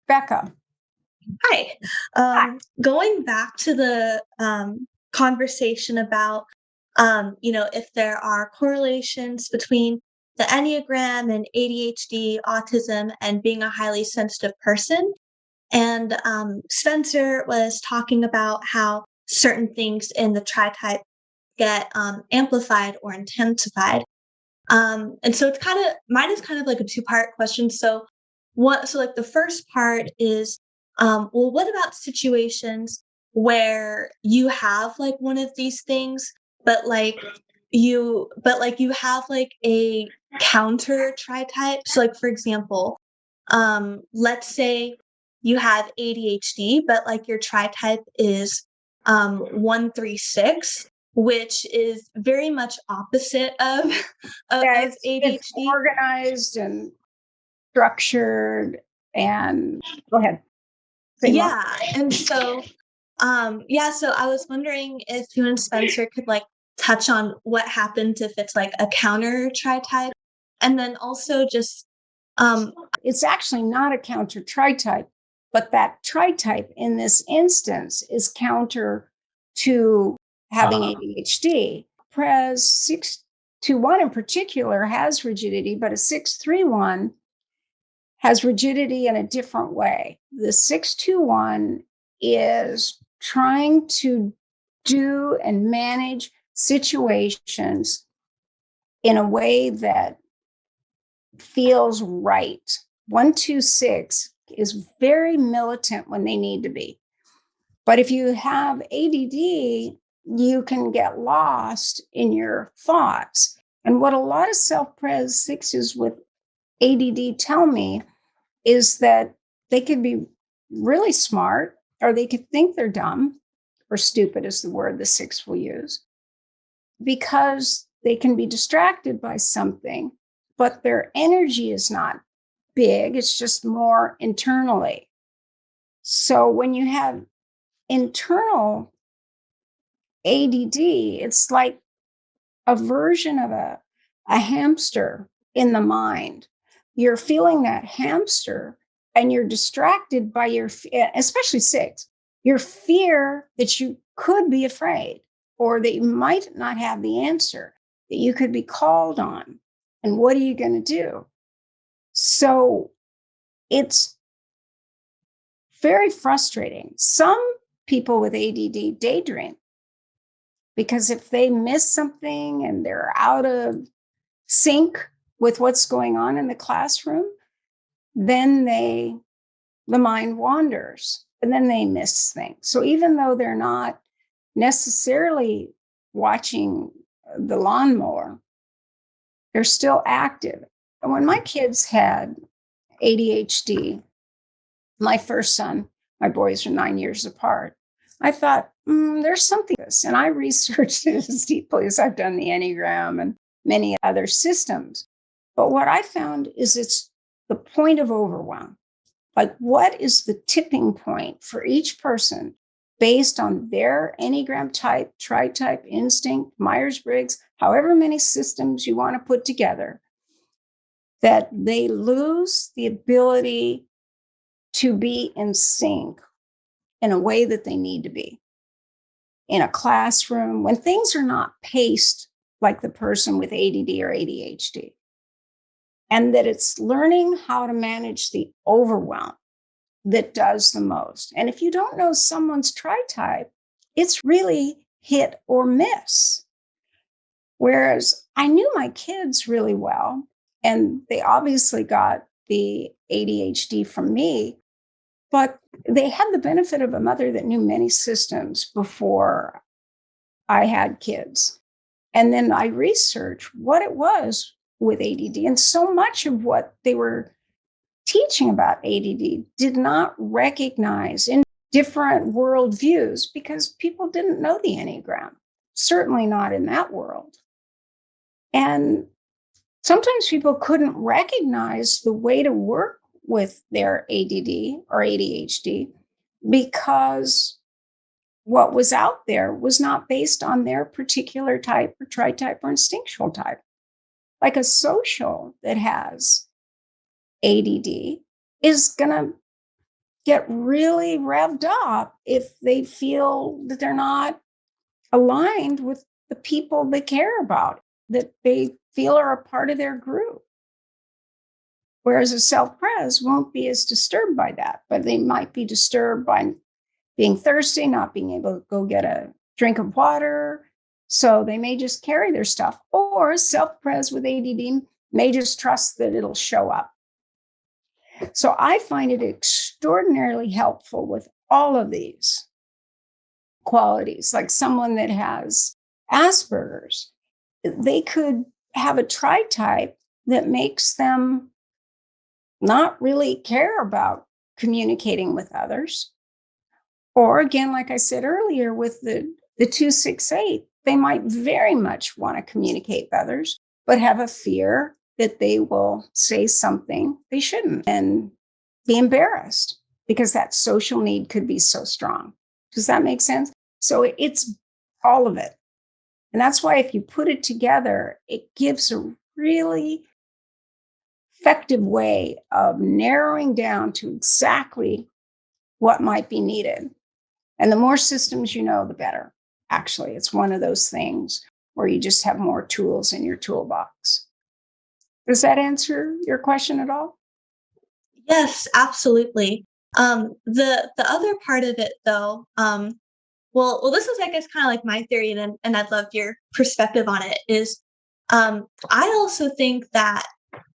Becca. Hi. Going back to the conversation about, if there are correlations between the Enneagram and ADHD, autism, and being a highly sensitive person. And Spencer was talking about how certain things in the tritype get amplified or intensified. And so mine is kind of like a two-part question. So the first part is, well, what about situations where you have like one of these things, but you have like a counter tritype. So like, for example, let's say you have ADHD, but like your tritype is 136, which is very much opposite of ADHD. It's organized and structured and go ahead. Yeah. And so, so I was wondering if you and Spencer could like touch on what happens if it's like a counter tritype. And then also just, it's actually not a counter tritype, but that tritype in this instance is counter to having ADHD. Pres 621 in particular has rigidity, but a 631 has rigidity in a different way. The 621 is trying to do and manage situations in a way that feels right. 126 is very militant when they need to be. But if you have ADD, you can get lost in your thoughts. And what a lot of self-pres sixes with ADD tell me is that they could be really smart, or they could think they're dumb, or stupid is the word the six will use, because they can be distracted by something, but their energy is not big. It's just more internally. So when you have internal ADD, it's like a version of a hamster in the mind. You're feeling that hamster and you're distracted by your, especially six, your fear that you could be afraid or that you might not have the answer, that you could be called on. And what are you going to do? So it's very frustrating. Some people with ADD daydream because if they miss something and they're out of sync with what's going on in the classroom, then the mind wanders and then they miss things. So even though they're not necessarily watching the lawnmower, they're still active. And when my kids had ADHD, my first son, my boys are 9 years apart, I thought, there's something to this. And I researched it as deeply as I've done the Enneagram and many other systems. But what I found is it's the point of overwhelm. Like, what is the tipping point for each person based on their Enneagram type, Tritype, Instinct, Myers-Briggs, however many systems you want to put together, that they lose the ability to be in sync in a way that they need to be in a classroom when things are not paced like the person with ADD or ADHD. And that it's learning how to manage the overwhelm that does the most. And if you don't know someone's tritype, it's really hit or miss. Whereas I knew my kids really well, and they obviously got the ADHD from me, but they had the benefit of a mother that knew many systems before I had kids. And then I researched what it was with ADD. And so much of what they were teaching about ADD did not recognize in different worldviews because people didn't know the Enneagram, certainly not in that world. And sometimes people couldn't recognize the way to work with their ADD or ADHD because what was out there was not based on their particular type or tritype or instinctual type. Like a social that has ADD is going to get really revved up if they feel that they're not aligned with the people they care about, that they feel are a part of their group. Whereas a self-pres won't be as disturbed by that, but they might be disturbed by being thirsty, not being able to go get a drink of water. So they may just carry their stuff. Or self-pres with ADD may just trust that it'll show up. So I find it extraordinarily helpful with all of these qualities, like someone that has Asperger's, they could have a tritype that makes them not really care about communicating with others. Or again, like I said earlier, with the 268, they might very much want to communicate with others, but have a fear that they will say something they shouldn't and be embarrassed because that social need could be so strong. Does that make sense? So it's all of it. And that's why if you put it together, it gives a really effective way of narrowing down to exactly what might be needed. And the more systems you know, the better. Actually, it's one of those things where you just have more tools in your toolbox. Does that answer your question at all? Yes, absolutely. The other part of it, though, well, this is, I guess, kind of like my theory, and I'd love your perspective on it. Is I also think that,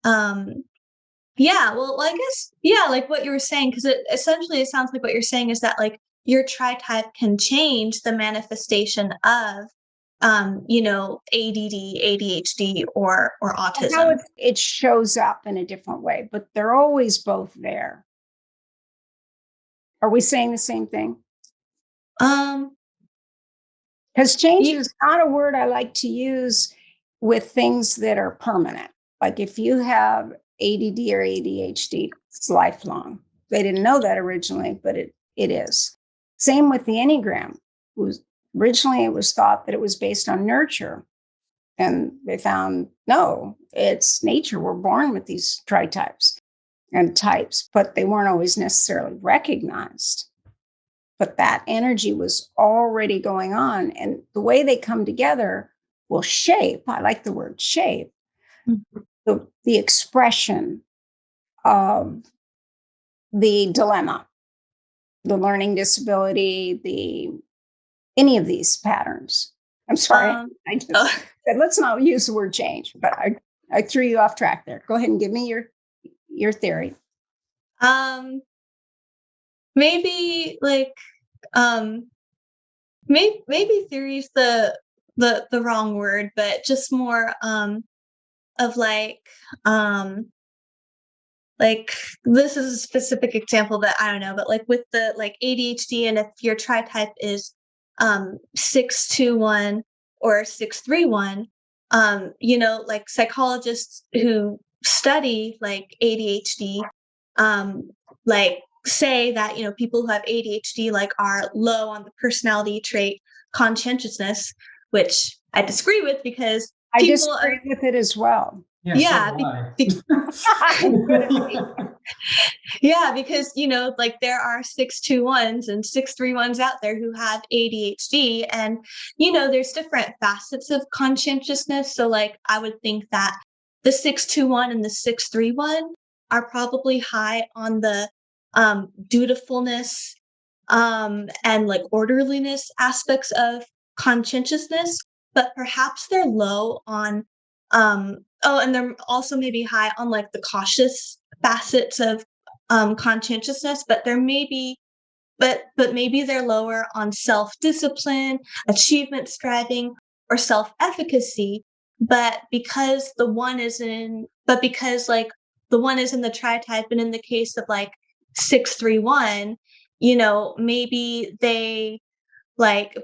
yeah, well, I guess, yeah, like what you were saying, because it sounds like what you're saying is that like your tritype can change the manifestation of, ADD, ADHD, or autism. How it shows up in a different way, but they're always both there. Are we saying the same thing? Because change is not a word I like to use with things that are permanent. Like if you have ADD or ADHD, it's lifelong. They didn't know that originally, but it is. Same with the Enneagram. Originally, it was thought that it was based on nurture. And they found, no, it's nature. We're born with these tritypes and types, but they weren't always necessarily recognized. But that energy was already going on. And the way they come together will shape, I like the word shape, the expression of the dilemma, the learning disability, any of these patterns. I'm sorry. I just said, let's not use the word change, but I threw you off track there. Go ahead and give me your theory. Maybe like, maybe theory is the wrong word, but just more, of like this is a specific example that I don't know, but like with the like ADHD, and if your tritype is 621 or 631, like psychologists who study like ADHD, like say that people who have ADHD like are low on the personality trait conscientiousness, which I disagree with because I disagree with it as well. Yeah, yeah, because like there are 621s and 631s out there who have ADHD, and there's different facets of conscientiousness. So like I would think that the 621 and the 631 are probably high on the dutifulness and like orderliness aspects of conscientiousness, but perhaps they're low on and they're also maybe high on like the cautious facets of conscientiousness, but there may be but maybe they're lower on self-discipline, achievement striving, or self-efficacy. But because the one is in the tritype, and in the case of like 631, maybe they like,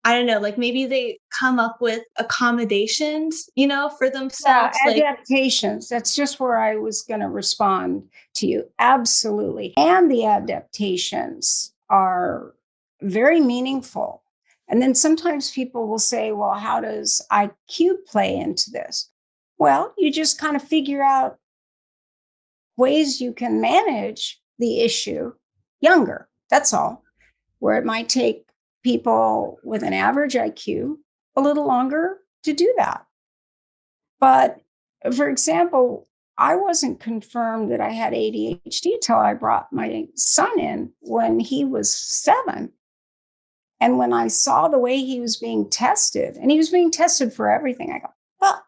I don't know, like maybe they come up with accommodations, for themselves. Adaptations. That's just where I was going to respond to you. Absolutely. And the adaptations are very meaningful. And then sometimes people will say, well, how does IQ play into this? Well, you just kind of figure out ways you can manage the issue younger. That's all. Where it might take people with an average IQ a little longer to do that. But for example, I wasn't confirmed that I had ADHD till I brought my son in when he was 7. And when I saw the way he was being tested, and he was being tested for everything, I go, well,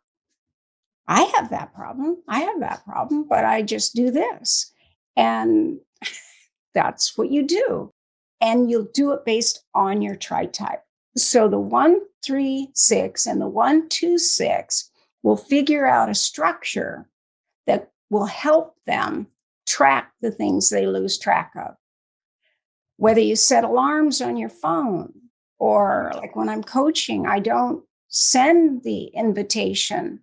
I have that problem. I have that problem, but I just do this. And that's what you do. And you'll do it based on your tritype. So the 1-3-6 and the 1-2-6 will figure out a structure that will help them track the things they lose track of. Whether you set alarms on your phone, or like when I'm coaching, I don't send the invitation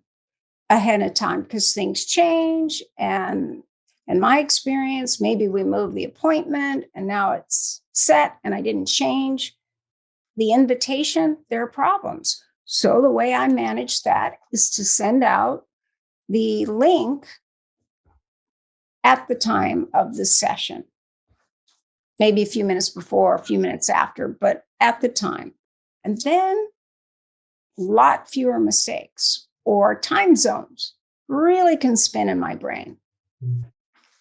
ahead of time because things change. And in my experience, maybe we move the appointment and now it's set and I didn't change the invitation. There are problems. So the way I manage that is to send out the link at the time of the session. Maybe a few minutes before, a few minutes after, but at the time. And then a lot fewer mistakes, or time zones really can spin in my brain.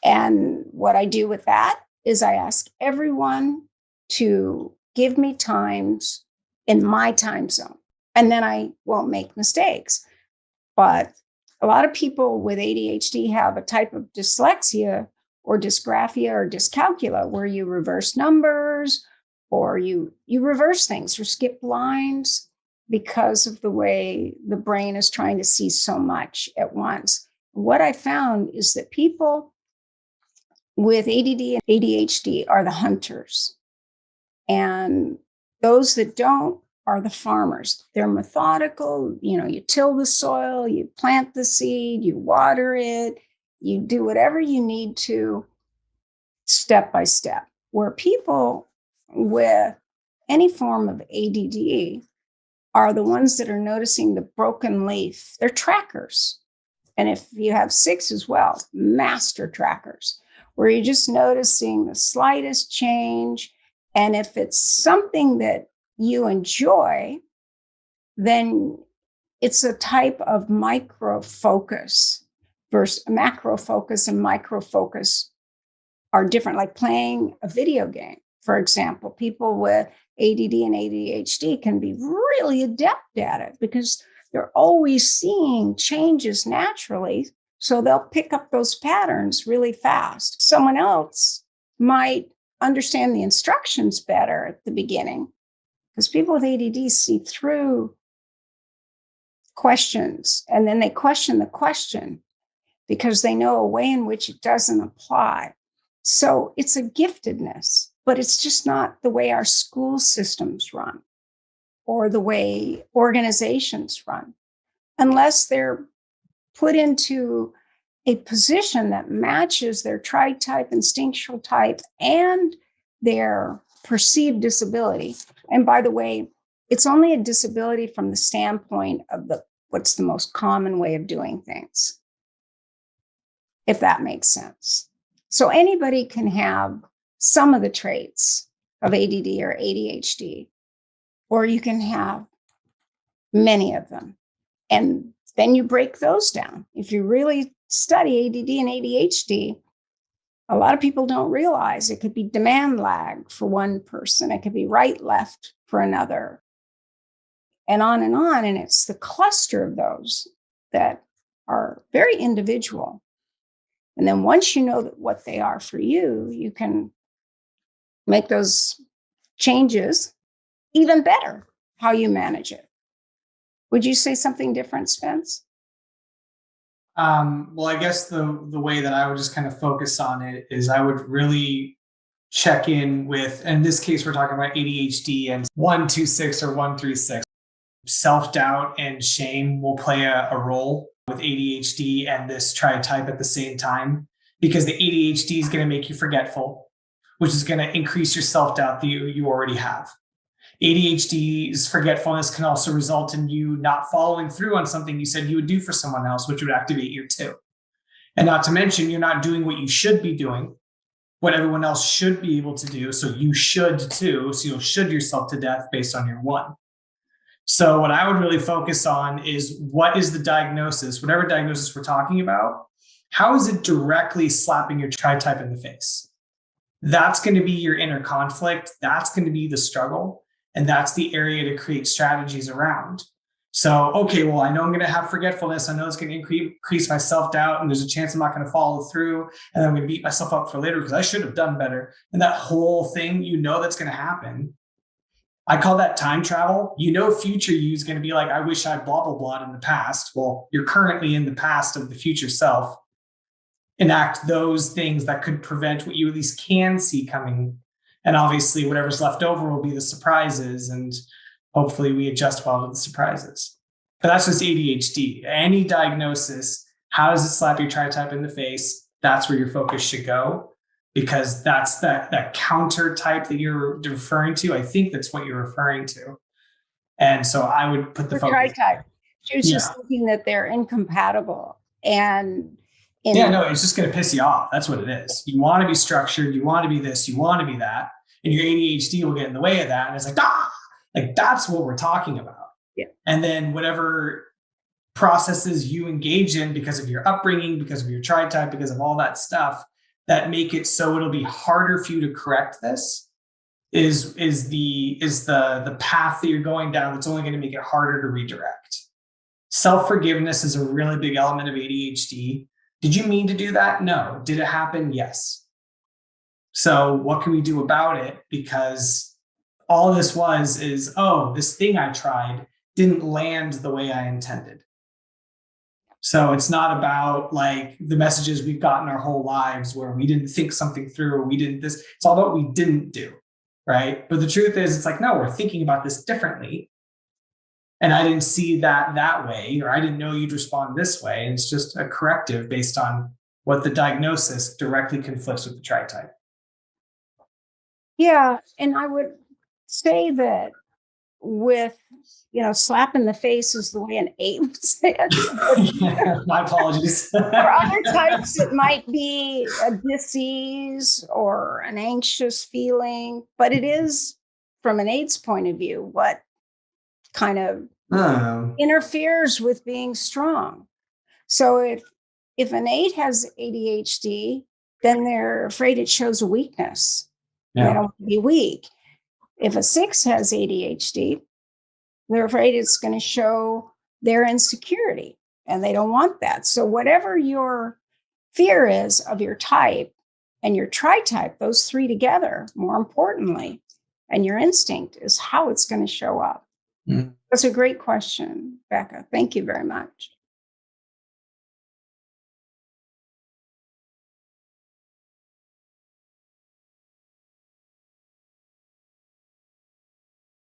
And what I do with that is I ask everyone to give me times in my time zone, and then I won't make mistakes. But a lot of people with ADHD have a type of dyslexia or dysgraphia or dyscalculia where you reverse numbers, or you reverse things or skip lines because of the way the brain is trying to see so much at once. What I found is that people with ADD and ADHD are the hunters, and those that don't are the farmers. They're methodical. You till the soil, you plant the seed, you water it, you do whatever you need to step by step. Where people with any form of ADD are the ones that are noticing the broken leaf. They're trackers. And if you have 6 as well, master trackers, where you're just noticing the slightest change. And if it's something that you enjoy, then it's a type of micro focus versus macro focus, and micro focus are different, like playing a video game. For example, people with ADD and ADHD can be really adept at it because they're always seeing changes naturally. So they'll pick up those patterns really fast. Someone else might understand the instructions better at the beginning, because people with ADD see through questions and then they question the question because they know a way in which it doesn't apply. So it's a giftedness, but it's just not the way our school systems run or the way organizations run, unless they're put into a position that matches their tritype, instinctual type, and their perceived disability. And by the way, it's only a disability from the standpoint of what's the most common way of doing things, if that makes sense. So anybody can have some of the traits of ADD or ADHD, or you can have many of them. And then you break those down. If you really study ADD and ADHD, a lot of people don't realize it could be demand lag for one person. It could be right, left for another, and on and on. And it's the cluster of those that are very individual. And then once you know what they are for you, you can make those changes even better, how you manage it. Would you say something different, Spence? Well, I guess the way that I would just kind of focus on it is I would really check in with, and in this case, we're talking about ADHD and 1-2-6 or 1-3-6. Self-doubt and shame will play a role with ADHD and this tritype at the same time, because the ADHD is going to make you forgetful, which is going to increase your self-doubt that you already have. ADHD's forgetfulness can also result in you not following through on something you said you would do for someone else, which would activate you too. And not to mention, you're not doing what you should be doing what everyone else should be able to do. So you should too. So you'll should yourself to death based on your 1. So what I would really focus on is, what is the diagnosis, whatever diagnosis we're talking about, how is it directly slapping your Tritype in the face? That's going to be your inner conflict. That's going to be the struggle. And that's the area to create strategies around. So, okay, well, I know I'm going to have forgetfulness. I know it's going to increase my self-doubt, and there's a chance I'm not going to follow through, and I'm going to beat myself up for later because I should have done better. And that whole thing, that's going to happen. I call that time travel. Future you is going to be like, I wish I blah, blah, blah in the past. Well, you're currently in the past of the future self. Enact those things that could prevent what you at least can see coming. And obviously, whatever's left over will be the surprises. And hopefully we adjust well to the surprises. But that's just ADHD. Any diagnosis, how does it slap your Tritype in the face? That's where your focus should go, because that's that counter type that you're referring to. I think that's what you're referring to. And so I would put the focus. Tritype. She was just thinking that they're incompatible. And it's just going to piss you off. That's what it is. You want to be structured. You want to be this. You want to be that. And your ADHD will get in the way of that. And it's like, that's what we're talking about. Yeah. And then whatever processes you engage in because of your upbringing, because of your Tritype, because of all that stuff that make it so it'll be harder for you to correct this is the path that you're going down that's only going to make it harder to redirect. Self-forgiveness is a really big element of ADHD. Did you mean to do that? No. Did it happen? Yes. So what can we do about it? Because all this is, this thing I tried didn't land the way I intended. So it's not about like the messages we've gotten our whole lives where we didn't think something through, or we didn't this. It's all about what we didn't do, right? But the truth is, it's like, no, we're thinking about this differently. And I didn't see that way, or I didn't know you'd respond this way. And it's just a corrective based on what the diagnosis directly conflicts with the Tritype. Yeah. And I would say that with, slap in the face is the way an 8 would say it. My apologies. For other types, it might be a dis-ease or an anxious feeling, but it is, from an 8's point of view, what kind of interferes with being strong. So if an 8 has ADHD, then they're afraid it shows a weakness. Yeah. They don't want to be weak. If a 6 has ADHD, they're afraid it's going to show their insecurity, and they don't want that. So whatever your fear is of your type and your Tritype, those 3 together, more importantly, and your instinct is how it's going to show up. Mm. That's a great question, Becca. Thank you very much.